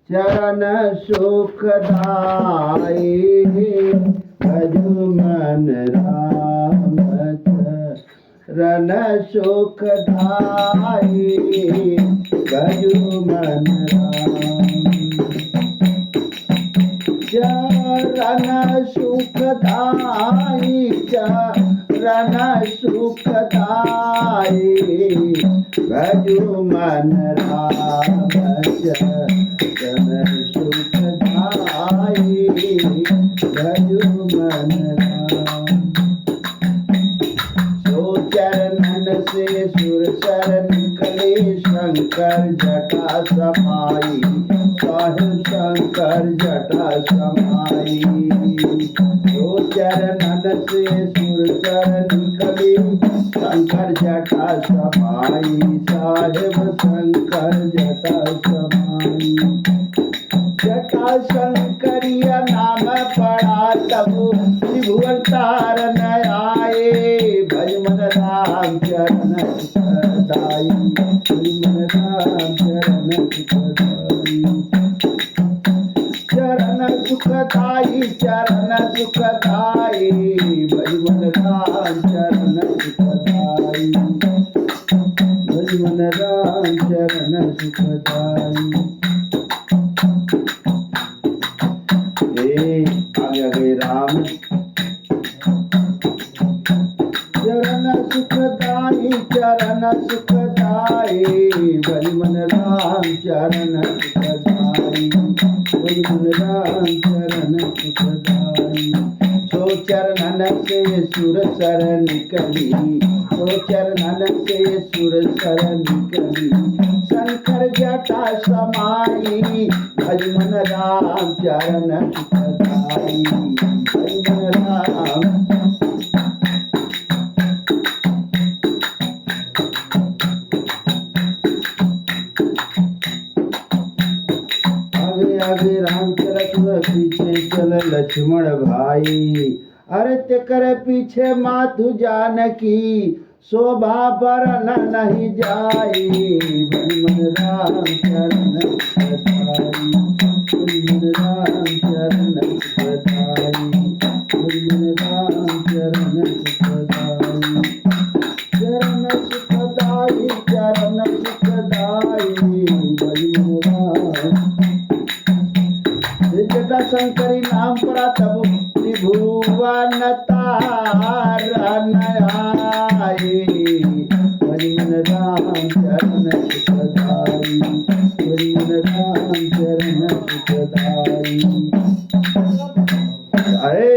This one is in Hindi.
चरण सुखदाई भजु मन राम चरण सुखदाई भजु मन राम चरण सुखदाई चरण सुखदाई भजु मन राम चरण सुखदाई भजु मन राम सो चरणन से सुर सर निकले शंकर जटा समाई साहिब शंकर जटा समाई सो चरणन से सुर सर निकले शंकर जटा समाई साहिब शंकर जटा समाई जटा शंकरिया नाम पड़ा तब त्रिभुवन तारन आए भज मन राम चरण सुखदाई भज मन राम चरण सुखदाई चरण सुखदाई चरण सुखदाई भज मन राम चरण सुखदाई भज मन राम चरण सुखदाई आगे राम चरण सुखदाई भज मन राम चरण सुखदाई भज मन राम चरण सुखदाई सो चरणन से सुर सर निकली सो चरणन से सुर सर निकली शंकर जटा समाई भज मन राम चरण सुखदाई भज मन राम आगे आगे राम चलत पीछे चल लक्ष्मण भाई अरे तेकर पीछे मातु जानकी शोभा बरन नहीं जाई भज मन राम चरण सुखदाई भज मन राम चरण सुखदाई भज मन राम चरण सुखदाई चरण सुखदाई चरण सुखदाई भज मन राम जटा शंकरी नाम पड़ा तब त्रिभुवन तारन आए भज मन राम चरण सुखदाई भज मन राम चरण सुखदाई अरे